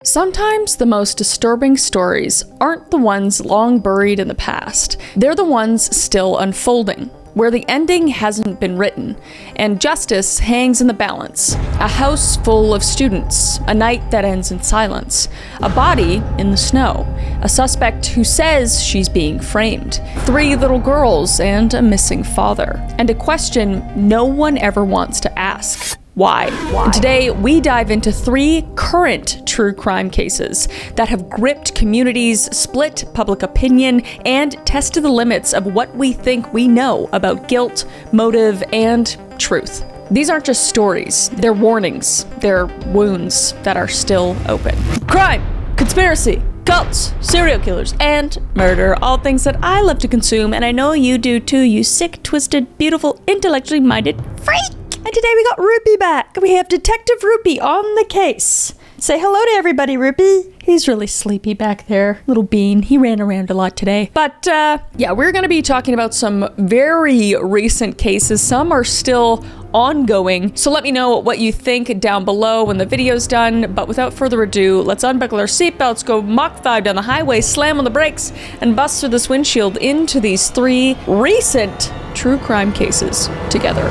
Sometimes the most disturbing stories aren't the ones long buried in the past. They're the ones still unfolding, where the ending hasn't been written, and justice hangs in the balance. A house full of students, a night that ends in silence, a body in the snow, a suspect who says she's being framed, 3 little girls and a missing father, and a question no one ever wants to ask. Why? And today, we dive into 3 current true crime cases that have gripped communities, split public opinion, and tested the limits of what we think we know about guilt, motive, and truth. These aren't just stories, they're warnings, they're wounds that are still open. Crime, conspiracy, cults, serial killers, and murder, all things that I love to consume, and I know you do too, you sick, twisted, beautiful, intellectually minded freak! And today we got Rupee back. We have Detective Rupee on the case. Say hello to everybody, Rupee. He's really sleepy back there. Little bean. He ran around a lot today. But yeah, we're going to be talking about some very recent cases. Some are still ongoing. So let me know what you think down below when the video's done. But without further ado, let's unbuckle our seatbelts, go Mach 5 down the highway, slam on the brakes, and bust through this windshield into these 3 recent true crime cases together.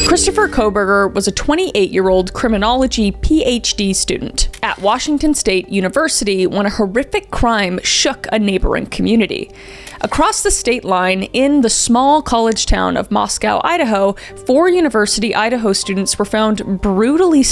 Christopher Kohberger was a 28-year-old criminology PhD student at Washington State University when a horrific crime shook a neighboring community. Across the state line in the small college town of Moscow, Idaho, 4 University Idaho students were found brutally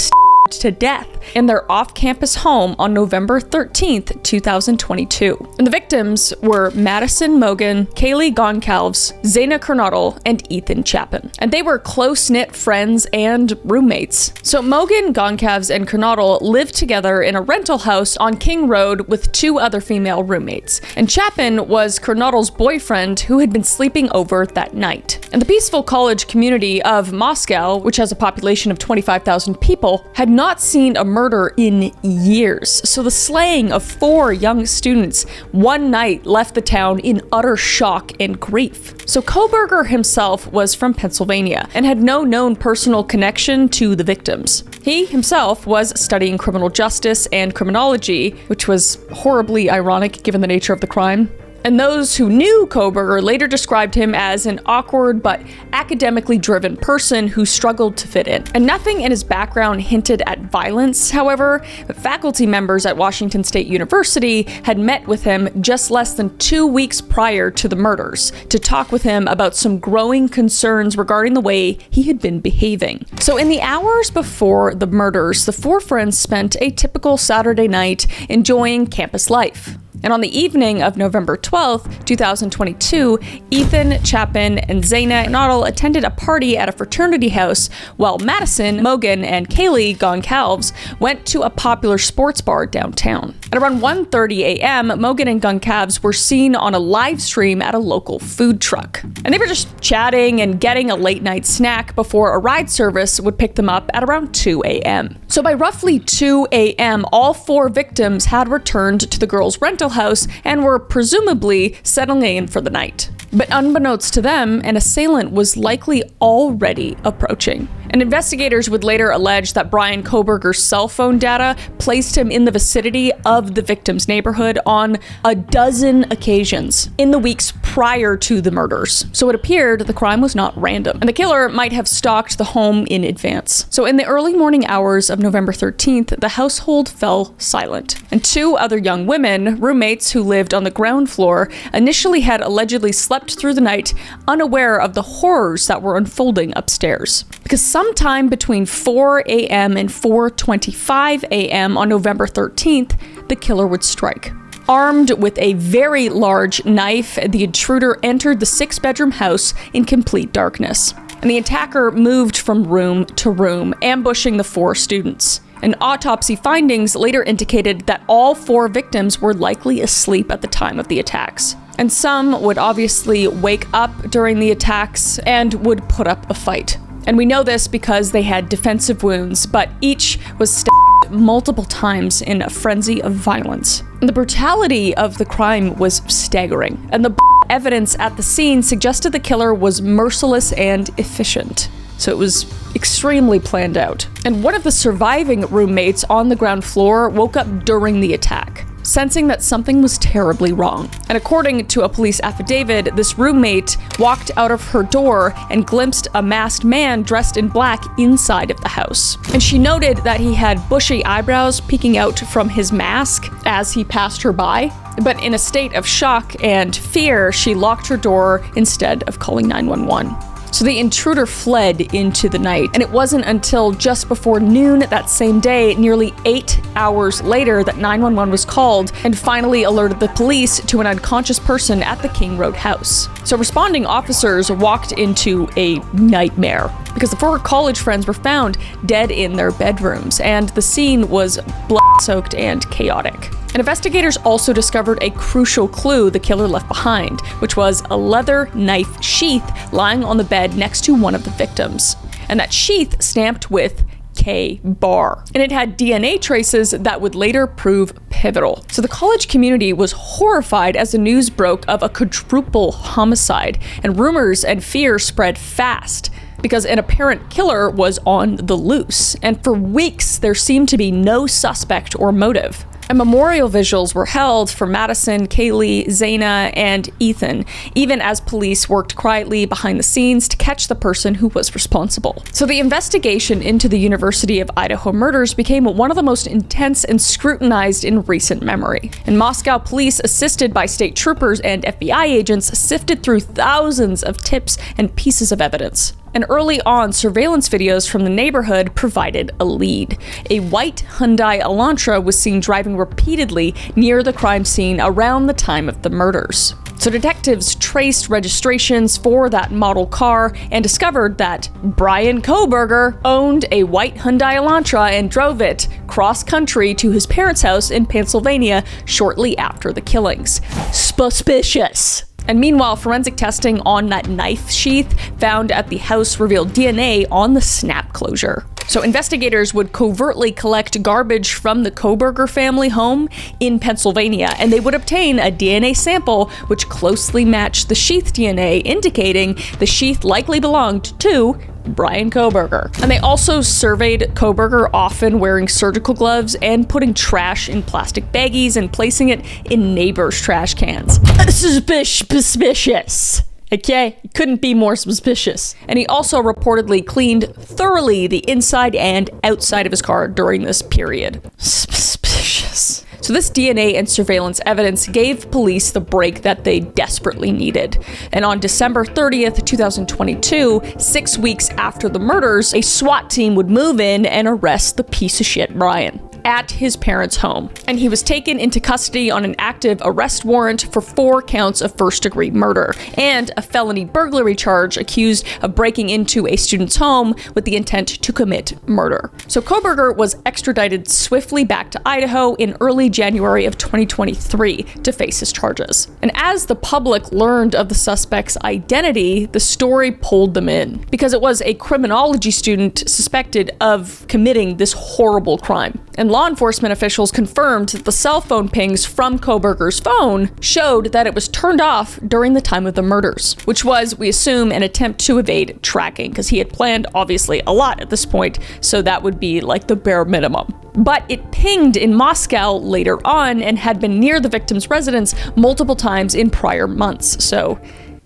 to death in their off-campus home on November 13th, 2022. And the victims were Madison Mogen, Kaylee Goncalves, Zaina Kernodle, and Ethan Chapin. And they were close-knit friends and roommates. So Mogen, Goncalves, and Kernodle lived together in a rental house on King Road with 2 other female roommates. And Chapin was Kernodle's boyfriend who had been sleeping over that night. And the peaceful college community of Moscow, which has a population of 25,000 people, had not seen a murder in years. So the slaying of 4 young students one night left the town in utter shock and grief. So Kohberger himself was from Pennsylvania and had no known personal connection to the victims. He himself was studying criminal justice and criminology, which was horribly ironic given the nature of the crime. And those who knew Kohberger later described him as an awkward but academically driven person who struggled to fit in. And nothing in his background hinted at violence, however, but faculty members at Washington State University had met with him just less than 2 weeks prior to the murders to talk with him about some growing concerns regarding the way he had been behaving. So in the hours before the murders, the 4 friends spent a typical Saturday night enjoying campus life. And on the evening of November 12th, 2022, Ethan Chapin and Zaina Kernodle attended a party at a fraternity house while Madison, Mogen, and Kaylee Goncalves went to a popular sports bar downtown. At around 1:30 a.m., Mogen and Goncalves were seen on a live stream at a local food truck. And they were just chatting and getting a late night snack before a ride service would pick them up at around 2 a.m. So by roughly 2 a.m., all 4 victims had returned to the girls' rental house and were presumably settling in for the night. But unbeknownst to them, an assailant was likely already approaching. And investigators would later allege that Brian Kohberger's cell phone data placed him in the vicinity of the victim's neighborhood on a dozen occasions in the weeks prior to the murders. So it appeared the crime was not random, and the killer might have stalked the home in advance. So in the early morning hours of November 13th, the household fell silent, and 2 other young women, roommates who lived on the ground floor, initially had allegedly slept through the night unaware of the horrors that were unfolding upstairs. Because sometime between 4 a.m. and 4:25 a.m. on November 13th, the killer would strike. Armed with a very large knife, the intruder entered the 6-bedroom house in complete darkness. And the attacker moved from room to room, ambushing the 4 students. And autopsy findings later indicated that all 4 victims were likely asleep at the time of the attacks. And some would obviously wake up during the attacks and would put up a fight. And we know this because they had defensive wounds, but each was stabbed multiple times in a frenzy of violence. And the brutality of the crime was staggering, and the evidence at the scene suggested the killer was merciless and efficient. So it was extremely planned out. And one of the surviving roommates on the ground floor woke up during the attack, sensing that something was terribly wrong. And according to a police affidavit, this roommate walked out of her door and glimpsed a masked man dressed in black inside of the house. And she noted that he had bushy eyebrows peeking out from his mask as he passed her by. But in a state of shock and fear, she locked her door instead of calling 911. So the intruder fled into the night, and it wasn't until just before noon that same day, nearly 8 hours later, that 911 was called and finally alerted the police to an unconscious person at the King Road house. So responding officers walked into a nightmare because the four college friends were found dead in their bedrooms, and the scene was blood-soaked and chaotic. And investigators also discovered a crucial clue the killer left behind, which was a leather knife sheath lying on the bed next to one of the victims. And that sheath stamped with K-bar. And it had DNA traces that would later prove pivotal. So the college community was horrified as the news broke of a quadruple homicide, and rumors and fear spread fast because an apparent killer was on the loose. And for weeks, there seemed to be no suspect or motive. And memorial vigils were held for Madison, Kaylee, Zaina, and Ethan, even as police worked quietly behind the scenes to catch the person who was responsible. So the investigation into the University of Idaho murders became one of the most intense and scrutinized in recent memory. And Moscow police, assisted by state troopers and FBI agents, sifted through thousands of tips and pieces of evidence. And early on, surveillance videos from the neighborhood provided a lead. A white Hyundai Elantra was seen driving repeatedly near the crime scene around the time of the murders. So detectives traced registrations for that model car and discovered that Brian Kohberger owned a white Hyundai Elantra and drove it cross-country to his parents' house in Pennsylvania shortly after the killings. Suspicious. And meanwhile, forensic testing on that knife sheath found at the house revealed DNA on the snap closure. So investigators would covertly collect garbage from the Kohberger family home in Pennsylvania, and they would obtain a DNA sample which closely matched the sheath DNA, indicating the sheath likely belonged to Brian Kohberger. And they also surveyed Kohberger, often wearing surgical gloves and putting trash in plastic baggies and placing it in neighbors' trash cans. Suspicious. Okay, it couldn't be more suspicious. And he also reportedly cleaned thoroughly the inside and outside of his car during this period. Suspicious. So this DNA and surveillance evidence gave police the break that they desperately needed. And on December 30th, 2022, 6 weeks after the murders, a SWAT team would move in and arrest the piece of shit Brian at his parents' home. And he was taken into custody on an active arrest warrant for 4 counts of first-degree murder and a felony burglary charge, accused of breaking into a student's home with the intent to commit murder. So Kohberger was extradited swiftly back to Idaho in early January of 2023 to face his charges. And as the public learned of the suspect's identity, the story pulled them in because it was a criminology student suspected of committing this horrible crime. And law enforcement officials confirmed that the cell phone pings from Kohberger's phone showed that it was turned off during the time of the murders, which was, we assume, an attempt to evade tracking, because he had planned, obviously, a lot at this point, so that would be like the bare minimum. But it pinged in Moscow later on and had been near the victim's residence multiple times in prior months, so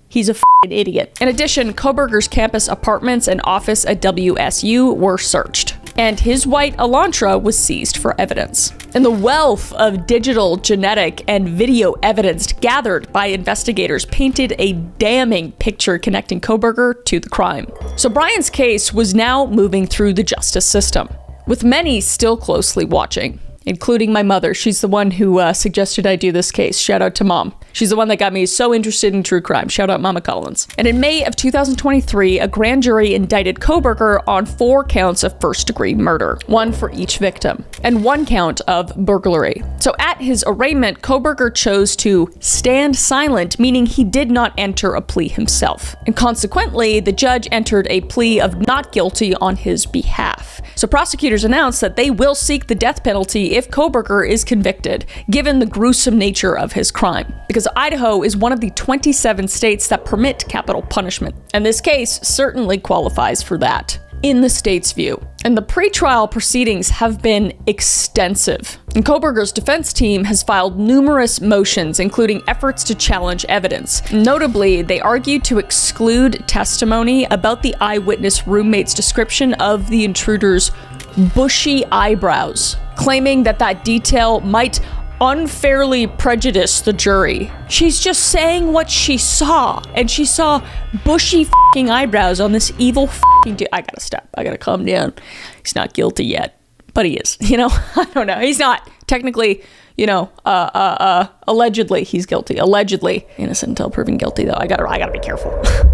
he's a f***ing idiot. In addition, Kohberger's campus apartments and office at WSU were searched, and his white Elantra was seized for evidence. And the wealth of digital, genetic, and video evidence gathered by investigators painted a damning picture connecting Kohberger to the crime. So Brian's case was now moving through the justice system, with many still closely watching. including my mother. She's the one who suggested I do this case. Shout out to Mom. She's the one that got me so interested in true crime. Shout out Mama Collins. And in May of 2023, a grand jury indicted Kohberger on 4 counts of first-degree murder, 1 for each victim, and 1 count of burglary. So at his arraignment, Kohberger chose to stand silent, meaning he did not enter a plea himself. And consequently, the judge entered a plea of not guilty on his behalf. So prosecutors announced that they will seek the death penalty if Kohberger is convicted, given the gruesome nature of his crime. Because Idaho is one of the 27 states that permit capital punishment, and this case certainly qualifies for that, in the state's view. And the pretrial proceedings have been extensive. And Kohberger's defense team has filed numerous motions, including efforts to challenge evidence. Notably, they argued to exclude testimony about the eyewitness roommate's description of the intruder's bushy eyebrows, claiming that detail might unfairly prejudice the jury. She's just saying what she saw, and she saw bushy fucking eyebrows on this evil fucking dude. I gotta stop. I gotta calm down. He's not guilty yet, but he is. I don't know. He's not technically, allegedly he's guilty. Allegedly innocent until proven guilty, though. I gotta be careful.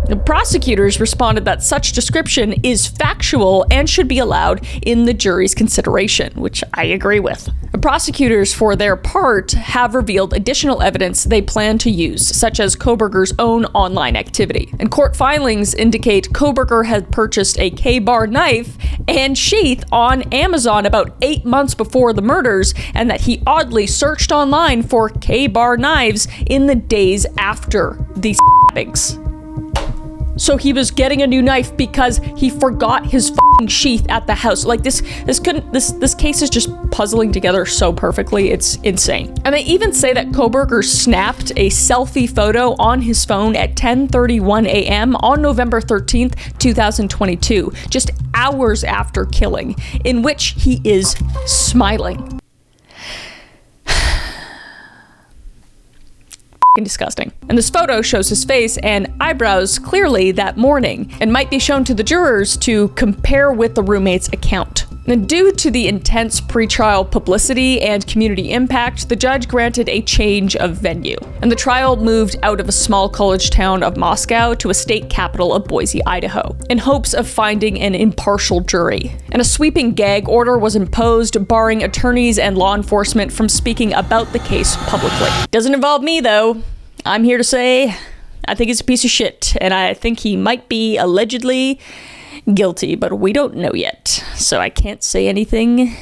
The prosecutors responded that such description is factual and should be allowed in the jury's consideration, which I agree with. The prosecutors, for their part, have revealed additional evidence they plan to use, such as Kohberger's own online activity. And court filings indicate Kohberger had purchased a K-bar knife and sheath on Amazon about 8 months before the murders, and that he oddly searched online for K-bar knives in the days after the stabbings. So he was getting a new knife because he forgot his fucking sheath at the house. Like this case is just puzzling together so perfectly. It's insane. And they even say that Kohberger snapped a selfie photo on his phone at 10:31 a.m. on November 13th, 2022, just hours after killing, in which he is smiling. Disgusting. And this photo shows his face and eyebrows clearly that morning, and might be shown to the jurors to compare with the roommate's account. And due to the intense pretrial publicity and community impact, the judge granted a change of venue, and the trial moved out of a small college town of Moscow to a state capital of Boise, Idaho, in hopes of finding an impartial jury. And a sweeping gag order was imposed, barring attorneys and law enforcement from speaking about the case publicly. Doesn't involve me, though. I'm here to say I think he's a piece of shit, and I think he might be allegedly guilty, but we don't know yet, so I can't say anything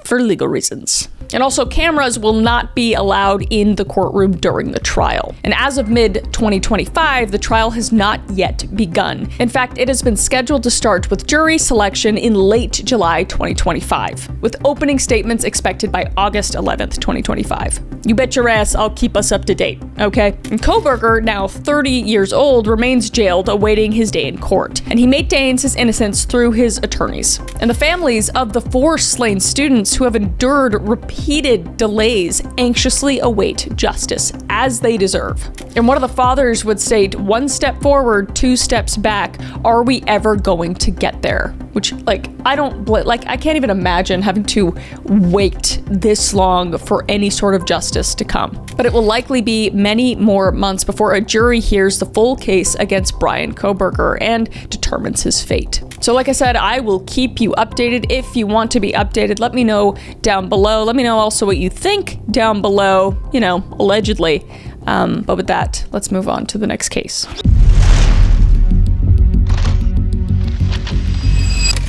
for legal reasons. And also, cameras will not be allowed in the courtroom during the trial. And as of mid-2025, the trial has not yet begun. In fact, it has been scheduled to start with jury selection in late July 2025, with opening statements expected by August 11th, 2025. You bet your ass I'll keep us up to date, okay? And Kohberger, now 30 years old, remains jailed awaiting his day in court, and he maintains his innocence through his attorneys. And the families of the 4 slain students who have endured repeated delays anxiously await justice, as they deserve. And one of the fathers would state, 1 step forward, 2 steps back. Are we ever going to get there? Which, I can't even imagine having to wait this long for any sort of justice to come. But it will likely be many more months before a jury hears the full case against Brian Kohberger and determines his fate. So like I said, I will keep you updated. If you want to be updated, let me know down below. Let me know also what you think down below, allegedly. But with that, let's move on to the next case.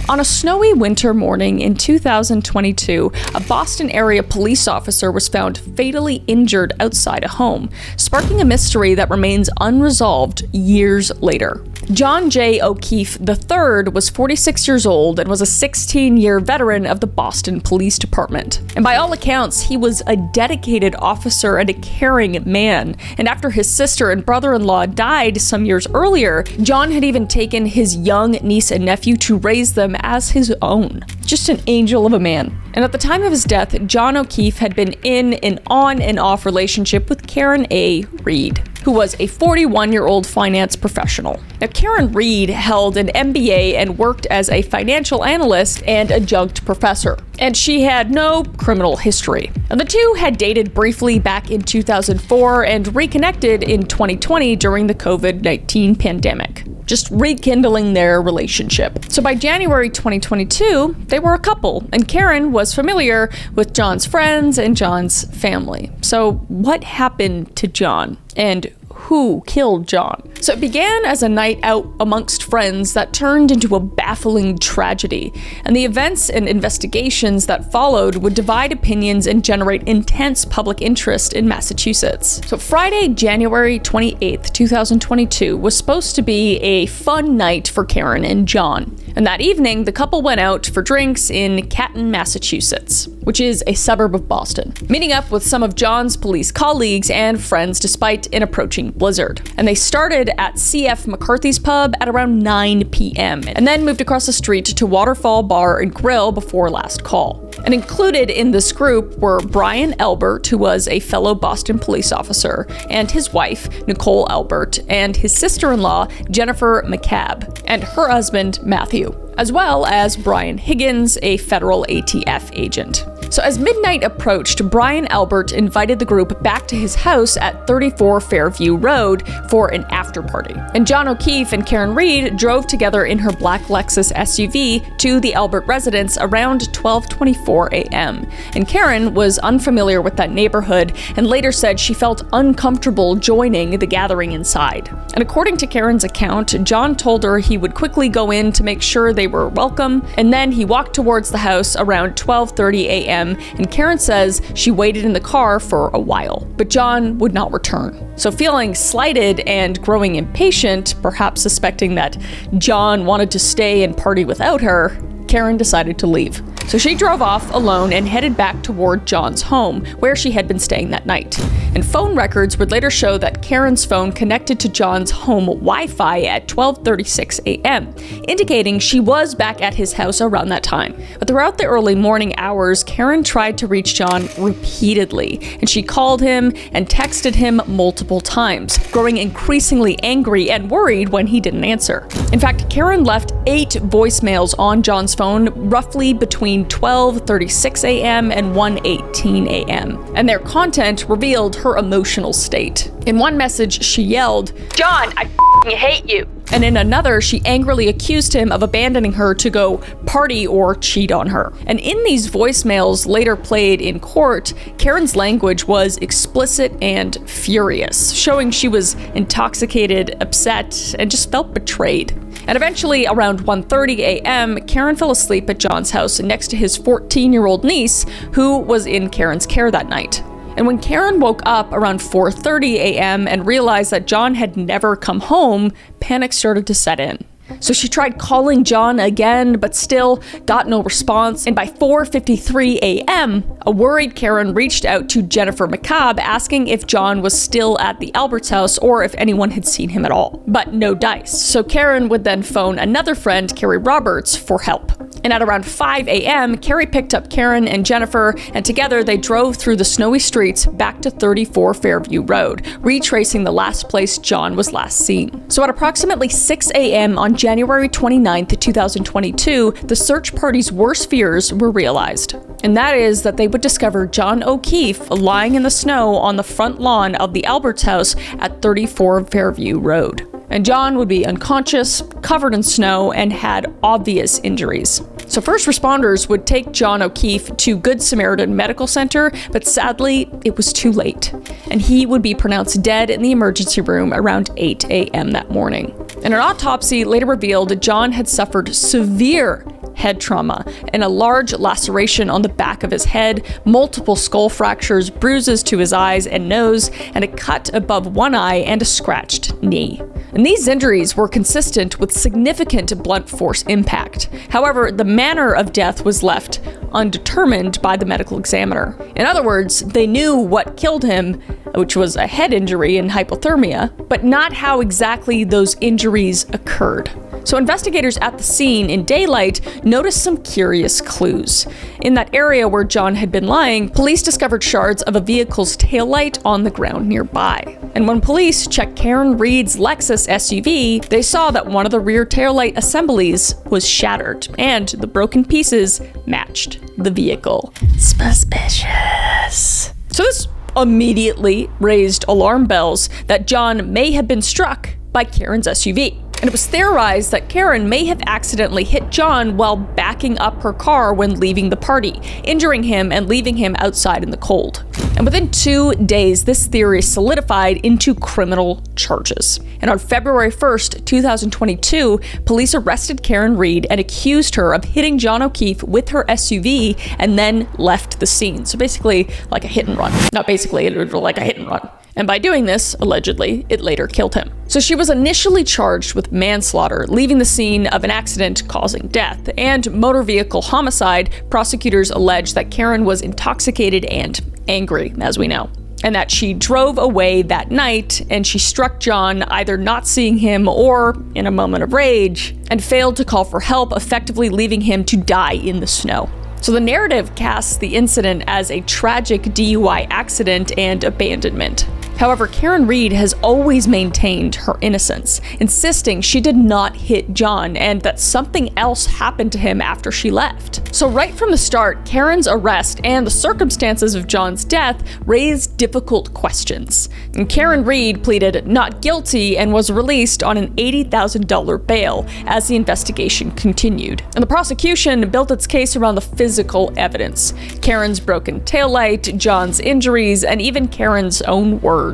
On a snowy winter morning in 2022, a Boston area police officer was found fatally injured outside a home, sparking a mystery that remains unresolved years later. John J. O'Keefe III was 46 years old and was a 16-year veteran of the Boston Police Department. And by all accounts, he was a dedicated officer and a caring man. And after his sister and brother-in-law died some years earlier, John had even taken his young niece and nephew to raise them as his own. Just an angel of a man. And at the time of his death, John O'Keefe had been in an on and off relationship with Karen A. Reed. who was a 41-year-old finance professional. Now, Karen Reed held an MBA and worked as a financial analyst and adjunct professor, and she had no criminal history. And the two had dated briefly back in 2004 and reconnected in 2020 during the COVID-19 pandemic, just rekindling their relationship. So by January 2022, they were a couple, and Karen was familiar with John's friends and John's family. So what happened to John? And who killed John? So it began as a night out amongst friends that turned into a baffling tragedy, and the events and investigations that followed would divide opinions and generate intense public interest in Massachusetts. So Friday, January 28th, 2022 was supposed to be a fun night for Karen and John. And that evening, the couple went out for drinks in Canton, Massachusetts, which is a suburb of Boston, meeting up with some of John's police colleagues and friends despite an approaching blizzard. And they started at C.F. McCarthy's pub at around 9 p.m. and then moved across the street to Waterfall Bar and Grill before last call. And included in this group were Brian Albert, who was a fellow Boston police officer, and his wife, Nicole Albert, and his sister-in-law, Jennifer McCabe, and her husband, Matthew, as well as Brian Higgins, a federal ATF agent. So as midnight approached, Brian Albert invited the group back to his house at 34 Fairview Road for an after party. And John O'Keefe and Karen Reed drove together in her black Lexus SUV to the Albert residence around 12:24 a.m. And Karen was unfamiliar with that neighborhood and later said she felt uncomfortable joining the gathering inside. And according to Karen's account, John told her he would quickly go in to make sure they were welcome, and then he walked towards the house around 12:30 a.m. and Karen says she waited in the car for a while, but John would not return. So feeling slighted and growing impatient, perhaps suspecting that John wanted to stay and party without her, Karen decided to leave. So she drove off alone and headed back toward John's home, where she had been staying that night. And phone records would later show that Karen's phone connected to John's home Wi-Fi at 12:36 a.m., indicating she was back at his house around that time. But throughout the early morning hours, Karen tried to reach John repeatedly, and she called him and texted him multiple times, growing increasingly angry and worried when he didn't answer. In fact, Karen left 8 voicemails on John's phone roughly between 12:36 a.m. and 1:18 a.m., and their content revealed her emotional state. In one message, she yelled, "John, I f***ing hate you." And in another, she angrily accused him of abandoning her to go party or cheat on her. And in these voicemails later played in court, Karen's language was explicit and furious, showing she was intoxicated, upset, and just felt betrayed. And eventually, around 1:30 a.m., Karen fell asleep at John's house next to his 14-year-old niece, who was in Karen's care that night. And when Karen woke up around 4:30 a.m. and realized that John had never come home, panic started to set in. So she tried calling John again, but still got no response. And by 4:53 a.m., a worried Karen reached out to Jennifer McCabe asking if John was still at the Alberts house or if anyone had seen him at all. But no dice. So Karen would then phone another friend, Carrie Roberts, for help. And at around 5 a.m., Carrie picked up Karen and Jennifer, and together they drove through the snowy streets back to 34 Fairview Road, retracing the last place John was last seen. So at approximately 6 a.m. on January 29th, 2022, the search party's worst fears were realized. And that is that they would discover John O'Keefe lying in the snow on the front lawn of the Alberts house at 34 Fairview Road. And John would be unconscious, covered in snow, and had obvious injuries. So first responders would take John O'Keefe to Good Samaritan Medical Center, but sadly, it was too late. And he would be pronounced dead in the emergency room around 8 a.m. that morning. And an autopsy later revealed John had suffered severe head trauma and a large laceration on the back of his head, multiple skull fractures, bruises to his eyes and nose, and a cut above one eye and a scratched knee. And these injuries were consistent with significant blunt force impact. However, the manner of death was left undetermined by the medical examiner. In other words, they knew what killed him, which was a head injury and hypothermia, but not how exactly those injuries occurred. So investigators at the scene in daylight noticed some curious clues. In that area where John had been lying, police discovered shards of a vehicle's taillight on the ground nearby. And when police checked Karen Reed's Lexus SUV, they saw that one of the rear taillight assemblies was shattered, and the broken pieces matched the vehicle. Suspicious. So this immediately raised alarm bells that John may have been struck by Karen's SUV. And it was theorized that Karen may have accidentally hit John while backing up her car when leaving the party, injuring him and leaving him outside in the cold. And within 2 days, this theory solidified into criminal charges. And on February 1st, 2022, police arrested Karen Reed and accused her of hitting John O'Keefe with her SUV and then left the scene. So basically, like a hit and run. Not basically, it was like a hit and run. And by doing this, allegedly, it later killed him. So she was initially charged with manslaughter, leaving the scene of an accident causing death, and motor vehicle homicide. Prosecutors allege that Karen was intoxicated and angry, as we know, and that she drove away that night and she struck John, either not seeing him or in a moment of rage, and failed to call for help, effectively leaving him to die in the snow. So the narrative casts the incident as a tragic DUI accident and abandonment. However, Karen Reed has always maintained her innocence, insisting she did not hit John and that something else happened to him after she left. So right from the start, Karen's arrest and the circumstances of John's death raised difficult questions. And Karen Reed pleaded not guilty and was released on an $80,000 bail as the investigation continued. And the prosecution built its case around the physical evidence: Karen's broken taillight, John's injuries, and even Karen's own words.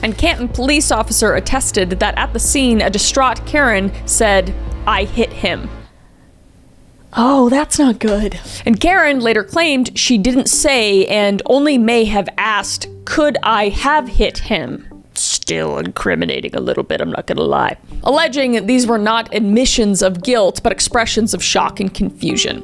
And Canton police officer attested that at the scene, a distraught Karen said, "I hit him." Oh, that's not good. And Karen later claimed she didn't say and only may have asked, "Could I have hit him?" Still incriminating a little bit, I'm not gonna lie. Alleging these were not admissions of guilt, but expressions of shock and confusion.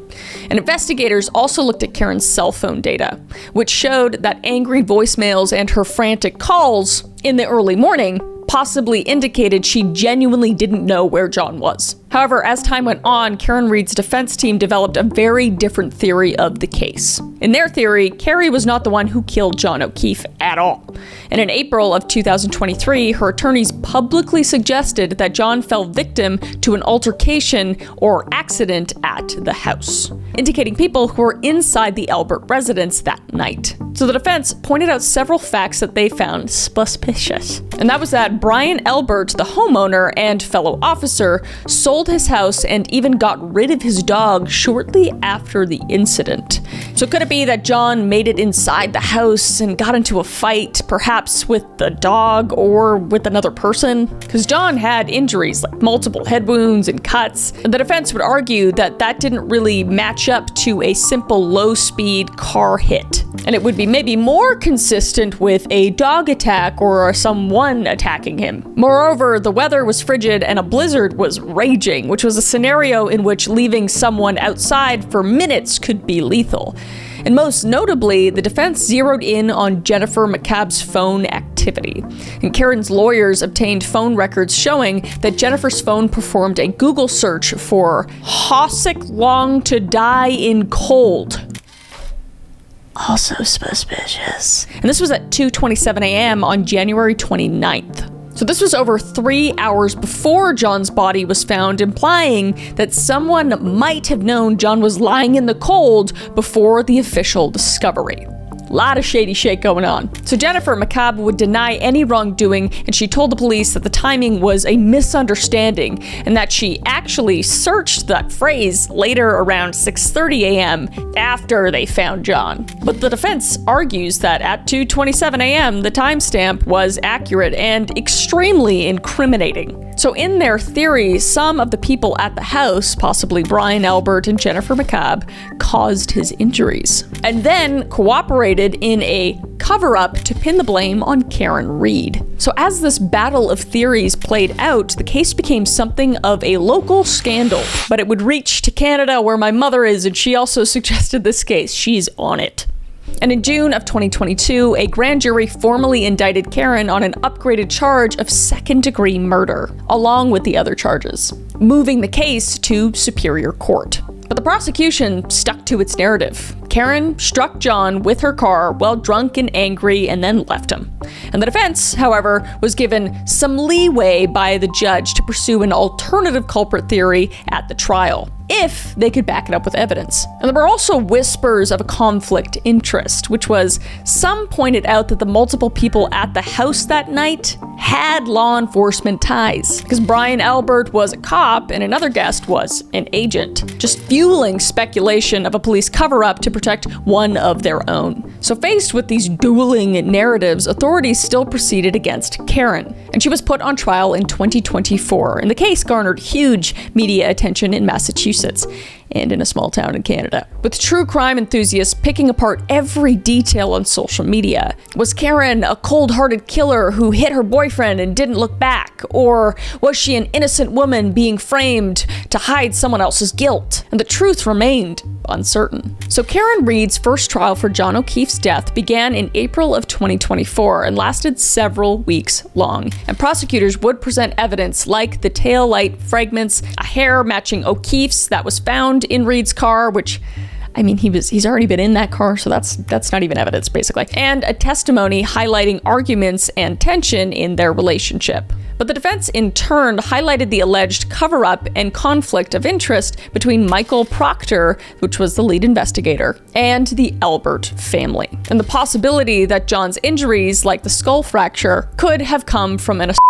And investigators also looked at Karen's cell phone data, which showed that angry voicemails and her frantic calls in the early morning possibly indicated she genuinely didn't know where John was. However, as time went on, Karen Reed's defense team developed a very different theory of the case. In their theory, Carrie was not the one who killed John O'Keefe at all. And in April of 2023, her attorneys publicly suggested that John fell victim to an altercation or accident at the house, indicating people who were inside the Albert residence that night. So the defense pointed out several facts that they found suspicious. And that was that Brian Albert, the homeowner and fellow officer, sold his house and even got rid of his dog shortly after the incident. So could it be that John made it inside the house and got into a fight, perhaps with the dog or with another person? Because John had injuries like multiple head wounds and cuts, and the defense would argue that that didn't really match up to a simple low-speed car hit. And it would be maybe more consistent with a dog attack or someone attacking him. Moreover, the weather was frigid and a blizzard was raging, which was a scenario in which leaving someone outside for minutes could be lethal. And most notably, the defense zeroed in on Jennifer McCabe's phone activity. And Karen's lawyers obtained phone records showing that Jennifer's phone performed a Google search for "Hosick long to die in cold." Also suspicious. And this was at 2:27 a.m. on January 29th. So this was over 3 hours before John's body was found, implying that someone might have known John was lying in the cold before the official discovery. A lot of shady shit going on. So Jennifer McCabe would deny any wrongdoing, and she told the police that the timing was a misunderstanding and that she actually searched that phrase later around 6:30 a.m. after they found John. But the defense argues that at 2:27 a.m. the timestamp was accurate and extremely incriminating. So in their theory, some of the people at the house, possibly Brian Albert and Jennifer McCabe, caused his injuries, and then cooperated in a cover-up to pin the blame on Karen Reed. So as this battle of theories played out, the case became something of a local scandal. But it would reach to Canada, where my mother is, and she also suggested this case. She's on it. And in June of 2022, a grand jury formally indicted Karen on an upgraded charge of second-degree murder, along with the other charges, moving the case to Superior Court. But the prosecution stuck to its narrative. Karen struck John with her car while drunk and angry and then left him. And the defense, however, was given some leeway by the judge to pursue an alternative culprit theory at the trial, if they could back it up with evidence. And there were also whispers of a conflict interest, which was some pointed out that the multiple people at the house that night had law enforcement ties, because Brian Albert was a cop and another guest was an agent, just fueling speculation of a police cover-up to protect one of their own. So faced with these dueling narratives, authorities still proceeded against Karen, and she was put on trial in 2024, and the case garnered huge media attention in Massachusetts and in a small town in Canada, with true crime enthusiasts picking apart every detail on social media. Was Karen a cold-hearted killer who hit her boyfriend and didn't look back? Or was she an innocent woman being framed to hide someone else's guilt? And the truth remained uncertain. So Karen Reed's first trial for John O'Keefe's death began in April of 2024 and lasted several weeks long. And prosecutors would present evidence like the taillight fragments, a hair matching O'Keefe's that was found in Reed's car, which, I mean, he's already been in that car, so that's not even evidence, basically. And a testimony highlighting arguments and tension in their relationship. But the defense, in turn, highlighted the alleged cover-up and conflict of interest between Michael Proctor, which was the lead investigator, and the Albert family, and the possibility that John's injuries, like the skull fracture, could have come from an assault,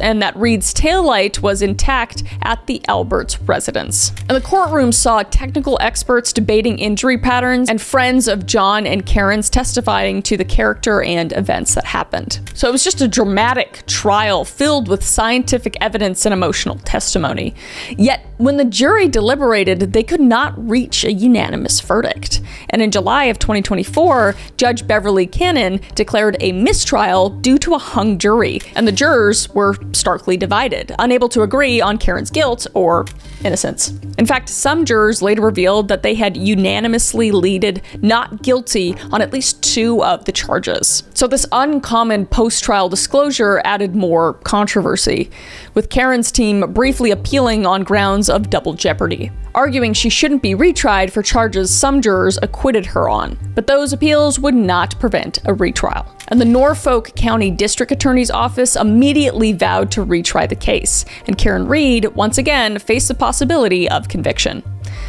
and that Reed's taillight was intact at the Albert's residence. And the courtroom saw technical experts debating injury patterns and friends of John and Karen's testifying to the character and events that happened. So it was just a dramatic trial filled with scientific evidence and emotional testimony. Yet, when the jury deliberated, they could not reach a unanimous verdict. And in July of 2024, Judge Beverly Cannon declared a mistrial due to a hung jury, and the jurors were starkly divided, unable to agree on Karen's guilt or innocence. In fact, some jurors later revealed that they had unanimously pleaded not guilty on at least 2 of the charges. So this uncommon post-trial disclosure added more controversy, with Karen's team briefly appealing on grounds of double jeopardy, arguing she shouldn't be retried for charges some jurors acquitted her on. But those appeals would not prevent a retrial. And the Norfolk County District Attorney's Office immediately vowed to retry the case, and Karen Reed once again faced the possibility of conviction.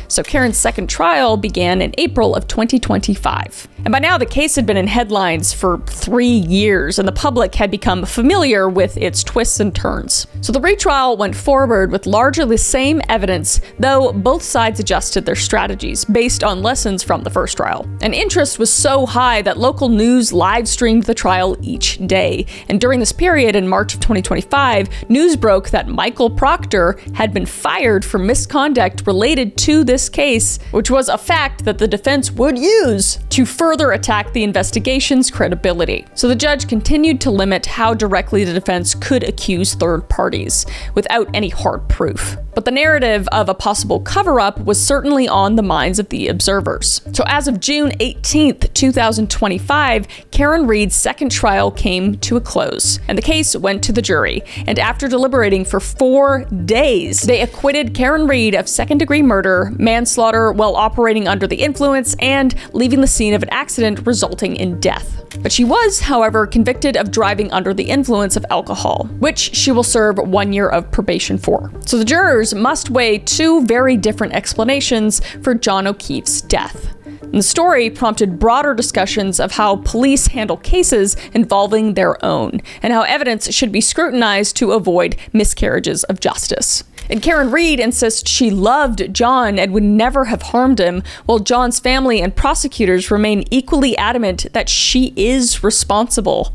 So Karen's second trial began in April of 2025. And by now the case had been in headlines for 3 years, and the public had become familiar with its twists and turns. So the retrial went forward with largely the same evidence, though both sides adjusted their strategies based on lessons from the first trial. And interest was so high that local news live streamed the trial each day. And during this period in March of 2025, news broke that Michael Proctor had been fired for misconduct related to this case, which was a fact that the defense would use to further attack the investigation's credibility. So the judge continued to limit how directly the defense could accuse third parties without any hard proof. But the narrative of a possible cover-up was certainly on the minds of the observers. So as of June 18th, 2025, Karen Reed's second trial came to a close, and the case went to the jury. And after deliberating for 4 days, they acquitted Karen Reed of second-degree murder, manslaughter while operating under the influence, and leaving the scene of an accident resulting in death. But she was, however, convicted of driving under the influence of alcohol, which she will serve 1 year of probation for. So the jurors must weigh 2 very different explanations for John O'Keefe's death. And the story prompted broader discussions of how police handle cases involving their own, and how evidence should be scrutinized to avoid miscarriages of justice. And Karen Reed insists she loved John and would never have harmed him, while John's family and prosecutors remain equally adamant that she is responsible.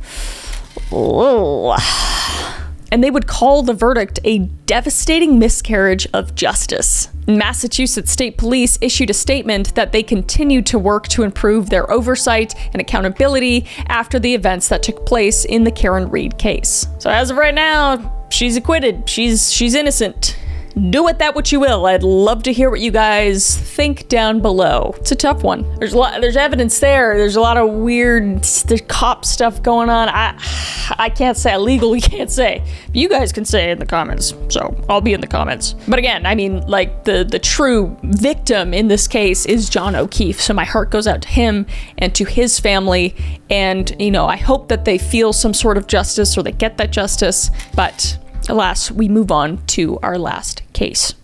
Whoa. And they would call the verdict a devastating miscarriage of justice. Massachusetts State Police issued a statement that they continued to work to improve their oversight and accountability after the events that took place in the Karen Reed case. So as of right now, she's acquitted. She's innocent. Do with that what you will. I'd love to hear what you guys think down below. It's a tough one. There's evidence there. There's a lot of weird cop stuff going on. I can't say. I legally can't say. You guys can say it in the comments, so I'll be in the comments. But again, I mean, like, the true victim in this case is John O'Keefe, so my heart goes out to him and to his family, and, you know, I hope that they feel some sort of justice or they get that justice, but alas, we move on to our last case.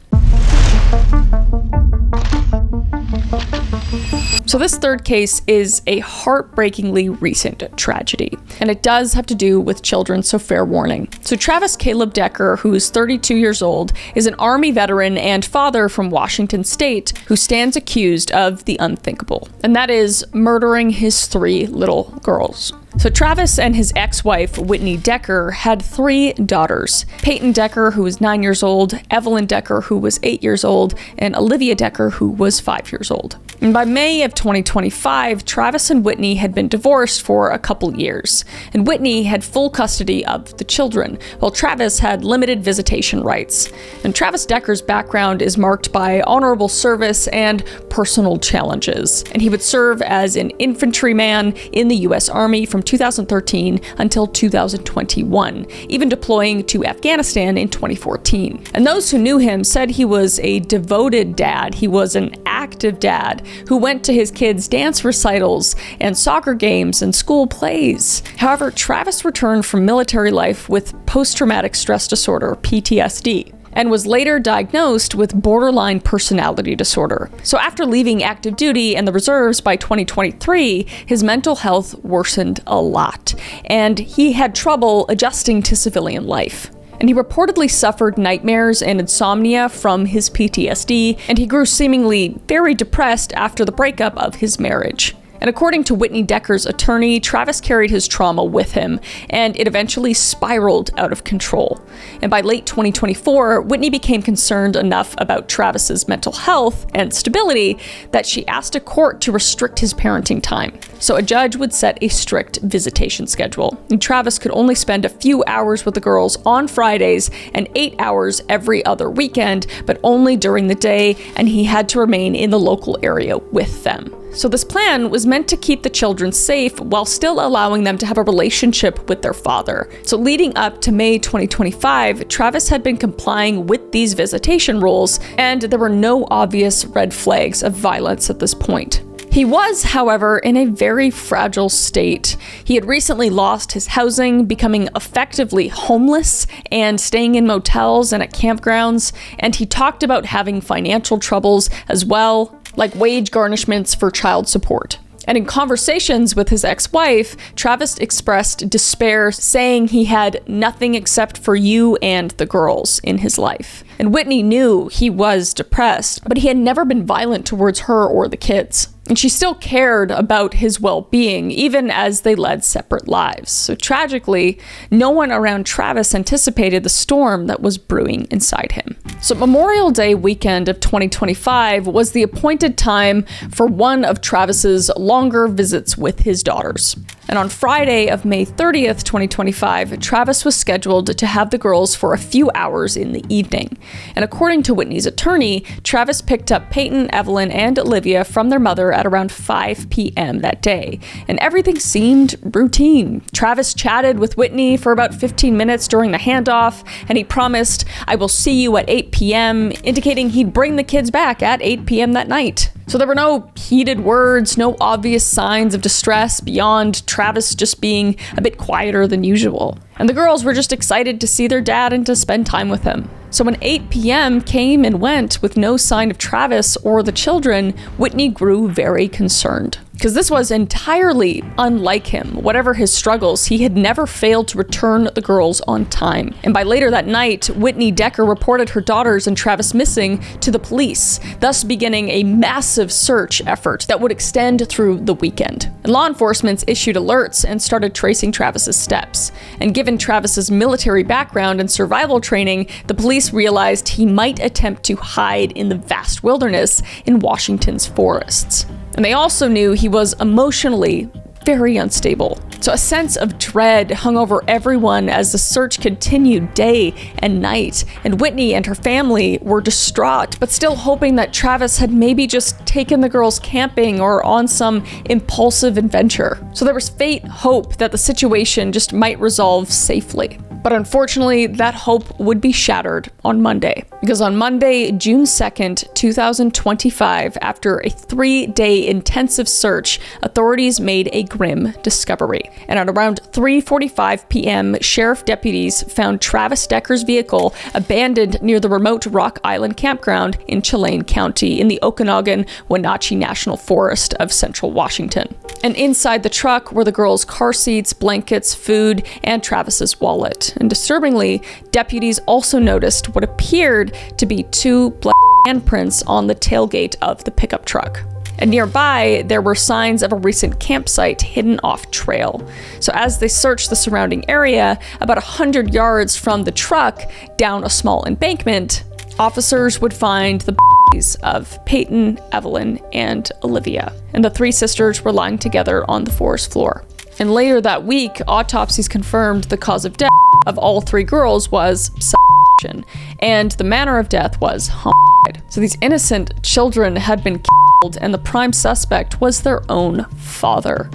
So this third case is a heartbreakingly recent tragedy, and it does have to do with children, so fair warning. So Travis Caleb Decker, who's 32 years old, is an Army veteran and father from Washington State who stands accused of the unthinkable, and that is murdering his 3 little girls. So Travis and his ex-wife, Whitney Decker, had 3 daughters. Peyton Decker, who was 9 years old, Evelyn Decker, who was 8 years old, and Olivia Decker, who was 5 years old. And by May of 2025, Travis and Whitney had been divorced for a couple years, and Whitney had full custody of the children, while Travis had limited visitation rights. And Travis Decker's background is marked by honorable service and personal challenges, and he would serve as an infantryman in the U.S. Army from 2013 until 2021, even deploying to Afghanistan in 2014. And those who knew him said he was a devoted dad. He was an active dad who went to his kids' dance recitals and soccer games and school plays. However, Travis returned from military life with post-traumatic stress disorder, PTSD, and was later diagnosed with borderline personality disorder. So after leaving active duty and the reserves by 2023, his mental health worsened a lot, and he had trouble adjusting to civilian life. And he reportedly suffered nightmares and insomnia from his PTSD, and he grew seemingly very depressed after the breakup of his marriage. And according to Whitney Decker's attorney, Travis carried his trauma with him, and it eventually spiraled out of control. And by late 2024, Whitney became concerned enough about Travis's mental health and stability that she asked a court to restrict his parenting time. So a judge would set a strict visitation schedule, and Travis could only spend a few hours with the girls on Fridays and 8 hours every other weekend, but only during the day, and he had to remain in the local area with them. So this plan was meant to keep the children safe while still allowing them to have a relationship with their father. So leading up to May 2025, Travis had been complying with these visitation rules, and there were no obvious red flags of violence at this point. He was, however, in a very fragile state. He had recently lost his housing, becoming effectively homeless and staying in motels and at campgrounds, and he talked about having financial troubles as well, like wage garnishments for child support. And in conversations with his ex-wife, Travis expressed despair, saying he had nothing except for you and the girls in his life. And Whitney knew he was depressed, but he had never been violent towards her or the kids. And she still cared about his well-being, even as they led separate lives. So tragically, no one around Travis anticipated the storm that was brewing inside him. So Memorial Day weekend of 2025 was the appointed time for one of Travis's longer visits with his daughters. And on Friday of May 30th, 2025, Travis was scheduled to have the girls for a few hours in the evening. And according to Whitney's attorney, Travis picked up Peyton, Evelyn, and Olivia from their mother at around 5 p.m. that day, and everything seemed routine. Travis chatted with Whitney for about 15 minutes during the handoff, and he promised, "I will see you at 8 p.m., indicating he'd bring the kids back at 8 p.m. that night. So there were no heated words, no obvious signs of distress beyond Travis just being a bit quieter than usual. And the girls were just excited to see their dad and to spend time with him. So when 8 p.m. came and went with no sign of Travis or the children, Whitney grew very concerned. Because this was entirely unlike him. Whatever his struggles, he had never failed to return the girls on time. And by later that night, Whitney Decker reported her daughters and Travis missing to the police, thus beginning a massive search effort that would extend through the weekend. And law enforcement issued alerts and started tracing Travis's steps. And given Travis's military background and survival training, the police realized he might attempt to hide in the vast wilderness in Washington's forests. And they also knew he was emotionally very unstable. So a sense of dread hung over everyone as the search continued day and night, and Whitney and her family were distraught, but still hoping that Travis had maybe just taken the girls camping or on some impulsive adventure. So there was faint hope that the situation just might resolve safely. But unfortunately, that hope would be shattered on Monday. Because on Monday, June 2nd, 2025, after a 3-day intensive search, authorities made a grim discovery. And at around 3:45 p.m., sheriff deputies found Travis Decker's vehicle abandoned near the remote Rock Island campground in Chelan County in the Okanogan-Wenatchee National Forest of central Washington. And inside the truck were the girls' car seats, blankets, food, and Travis's wallet. And disturbingly, deputies also noticed what appeared to be 2 blood handprints on the tailgate of the pickup truck. And nearby, there were signs of a recent campsite hidden off trail. So as they searched the surrounding area, about 100 yards from the truck, down a small embankment, officers would find the bodies of Peyton, Evelyn, and Olivia. And the 3 sisters were lying together on the forest floor. And later that week, autopsies confirmed the cause of death of all 3 girls was suffocation, and the manner of death was homicide. So these innocent children had been killed, and the prime suspect was their own father.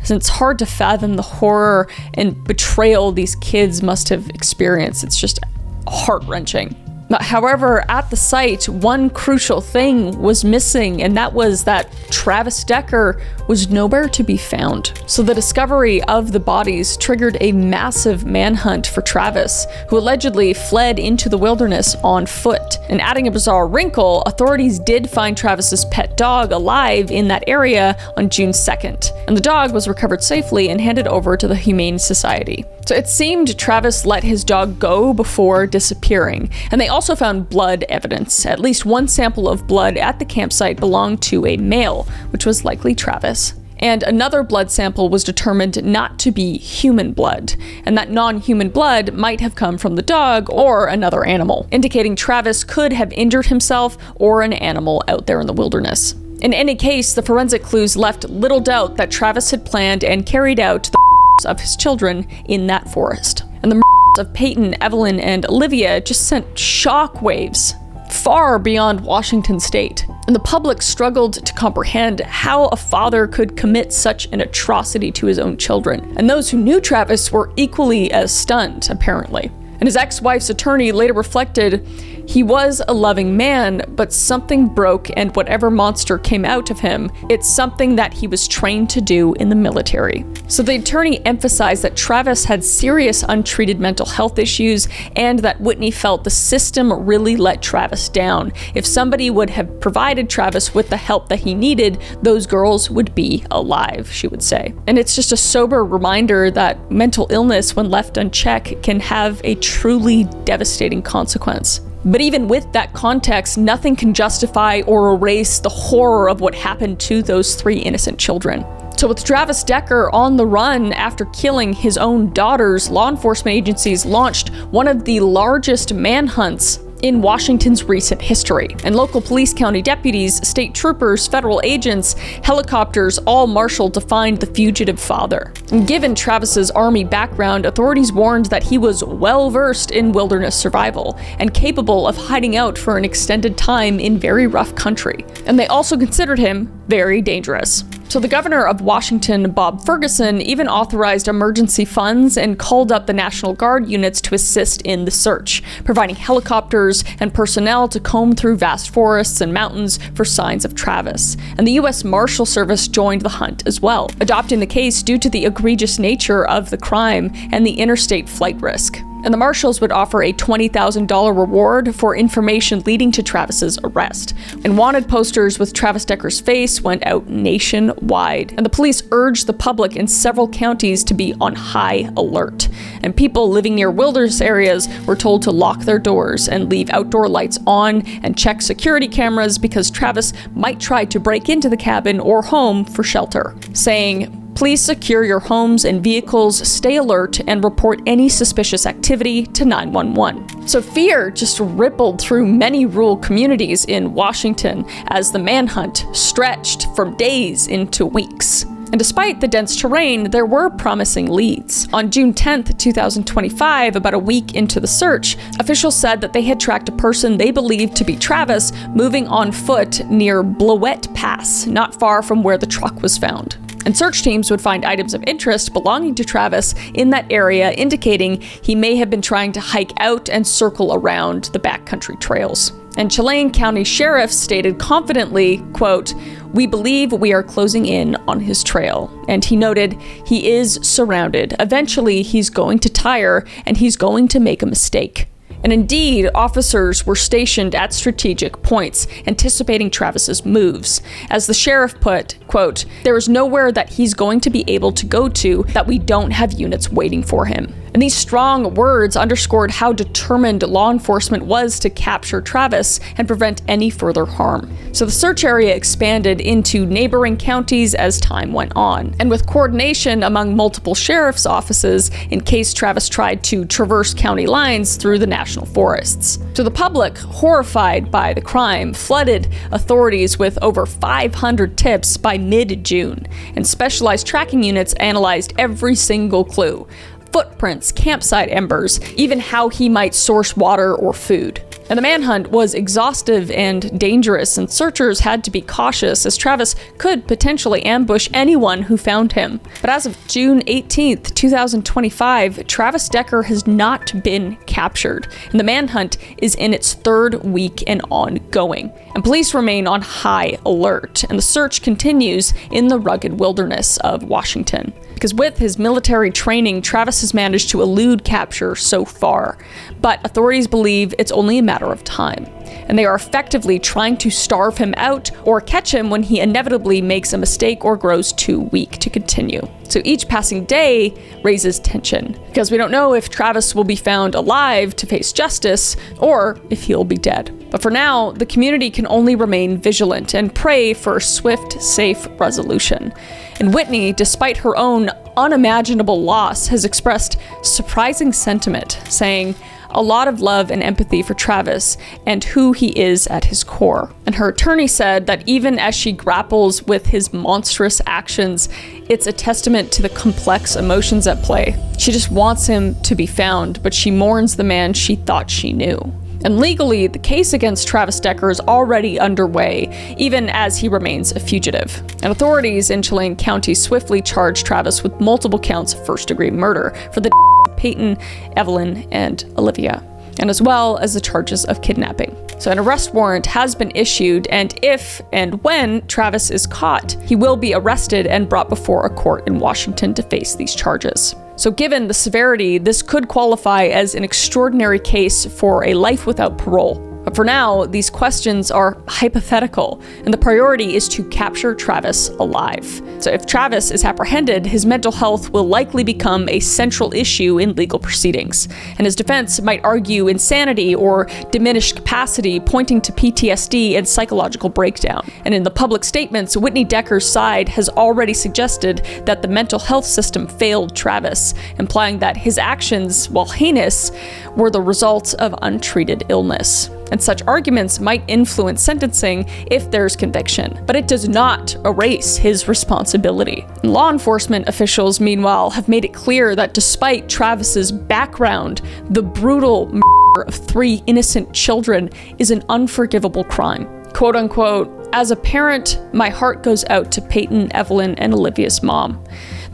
And it's hard to fathom the horror and betrayal these kids must have experienced. It's just heart-wrenching. However, at the site, one crucial thing was missing, and that was that Travis Decker was nowhere to be found. So the discovery of the bodies triggered a massive manhunt for Travis, who allegedly fled into the wilderness on foot. And adding a bizarre wrinkle, authorities did find Travis's pet dog alive in that area on June 2nd. And the dog was recovered safely and handed over to the Humane Society. So it seemed Travis let his dog go before disappearing. And they also found blood evidence. At least one sample of blood at the campsite belonged to a male, which was likely Travis. And another blood sample was determined not to be human blood, and that non-human blood might have come from the dog or another animal, indicating Travis could have injured himself or an animal out there in the wilderness. In any case, the forensic clues left little doubt that Travis had planned and carried out the of his children in that forest. And the of Peyton, Evelyn, and Olivia just sent shockwaves far beyond Washington state. And the public struggled to comprehend how a father could commit such an atrocity to his own children. And those who knew Travis were equally as stunned, apparently. And his ex-wife's attorney later reflected, he was a loving man, but something broke, and whatever monster came out of him, it's something that he was trained to do in the military. So the attorney emphasized that Travis had serious untreated mental health issues, and that Whitney felt the system really let Travis down. If somebody would have provided Travis with the help that he needed, those girls would be alive, she would say. And it's just a sober reminder that mental illness, when left unchecked, can have a truly devastating consequence. But even with that context, nothing can justify or erase the horror of what happened to those 3 innocent children. So with Travis Decker on the run after killing his own daughters, law enforcement agencies launched one of the largest manhunts in Washington's recent history. And local police, county deputies, state troopers, federal agents, helicopters all marshaled to find the fugitive father. And given Travis's army background, authorities warned that he was well-versed in wilderness survival and capable of hiding out for an extended time in very rough country. And they also considered him very dangerous. So the governor of Washington, Bob Ferguson, even authorized emergency funds and called up the National Guard units to assist in the search, providing helicopters and personnel to comb through vast forests and mountains for signs of Travis. And the U.S. Marshal Service joined the hunt as well, adopting the case due to the egregious nature of the crime and the interstate flight risk. And the marshals would offer a $20,000 reward for information leading to Travis's arrest. And wanted posters with Travis Decker's face went out nationwide. And the police urged the public in several counties to be on high alert. And people living near wilderness areas were told to lock their doors and leave outdoor lights on and check security cameras because Travis might try to break into the cabin or home for shelter, saying, "Please secure your homes and vehicles, stay alert, and report any suspicious activity to 911. So fear just rippled through many rural communities in Washington as the manhunt stretched from days into weeks. And despite the dense terrain, there were promising leads. On June 10th, 2025, about a week into the search, officials said that they had tracked a person they believed to be Travis moving on foot near Blowett Pass, not far from where the truck was found. And search teams would find items of interest belonging to Travis in that area, indicating he may have been trying to hike out and circle around the backcountry trails. And Chelan County Sheriff stated confidently, quote, "We believe we are closing in on his trail." And he noted, "He is surrounded. Eventually he's going to tire and he's going to make a mistake." And indeed, officers were stationed at strategic points, anticipating Travis's moves. As the sheriff put, quote, "There is nowhere that he's going to be able to go to that we don't have units waiting for him." And these strong words underscored how determined law enforcement was to capture Travis and prevent any further harm. So the search area expanded into neighboring counties as time went on, and with coordination among multiple sheriff's offices in case Travis tried to traverse county lines through the national forests. So the public, horrified by the crime, flooded authorities with over 500 tips by mid-June, and specialized tracking units analyzed every single clue. Footprints, campsite embers, even how he might source water or food. And the manhunt was exhaustive and dangerous, and searchers had to be cautious as Travis could potentially ambush anyone who found him. But as of June 18th, 2025, Travis Decker has not been captured, and the manhunt is in its third week and ongoing. And police remain on high alert, and the search continues in the rugged wilderness of Washington. Because with his military training, Travis has managed to elude capture so far, but authorities believe it's only a matter of time, and they are effectively trying to starve him out or catch him when he inevitably makes a mistake or grows too weak to continue. So each passing day raises tension, because we don't know if Travis will be found alive to face justice or if he'll be dead. But for now, the community can only remain vigilant and pray for a swift, safe resolution. And Whitney, despite her own unimaginable loss, has expressed surprising sentiment, saying, "A lot of love and empathy for Travis and who he is at his core." And her attorney said that even as she grapples with his monstrous actions, it's a testament to the complex emotions at play. She just wants him to be found, but she mourns the man she thought she knew. And legally, the case against Travis Decker is already underway, even as he remains a fugitive. And authorities in Chelan County swiftly charged Travis with multiple counts of first-degree murder for the Peyton, Evelyn, and Olivia, and as well as the charges of kidnapping. So an arrest warrant has been issued, and if and when Travis is caught, he will be arrested and brought before a court in Washington to face these charges. So given the severity, this could qualify as an extraordinary case for a life without parole. But for now, these questions are hypothetical, and the priority is to capture Travis alive. So if Travis is apprehended, his mental health will likely become a central issue in legal proceedings, and his defense might argue insanity or diminished capacity, pointing to PTSD and psychological breakdown. And in the public statements, Whitney Decker's side has already suggested that the mental health system failed Travis, implying that his actions, while heinous, were the result of untreated illness. And such arguments might influence sentencing if there's conviction, but it does not erase his responsibility. Law enforcement officials, meanwhile, have made it clear that despite Travis's background, the brutal murder of 3 innocent children is an unforgivable crime. Quote unquote, "As a parent, my heart goes out to Peyton, Evelyn, and Olivia's mom.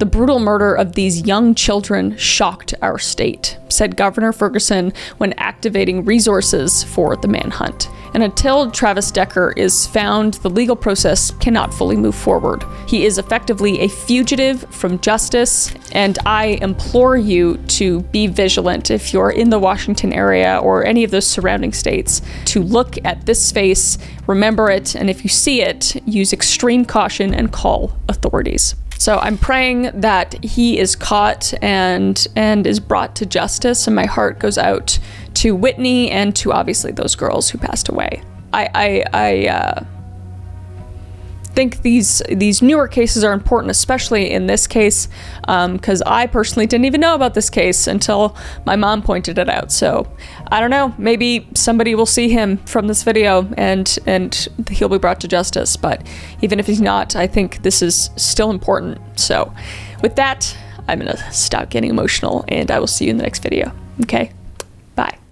The brutal murder of these young children shocked our state," said Governor Ferguson when activating resources for the manhunt. And until Travis Decker is found, the legal process cannot fully move forward. He is effectively a fugitive from justice, and I implore you to be vigilant if you're in the Washington area or any of those surrounding states, to look at this face, remember it, and if you see it, use extreme caution and call authorities. So I'm praying that he is caught and is brought to justice, and my heart goes out to Whitney and to obviously those girls who passed away. think these newer cases are important, especially in this case, because I personally didn't even know about this case until my mom pointed it out. So I don't know, maybe somebody will see him from this video and he'll be brought to justice. But even if he's not, I think this is still important. So with that, I'm gonna stop getting emotional, and I will see you in the next video. Okay, bye.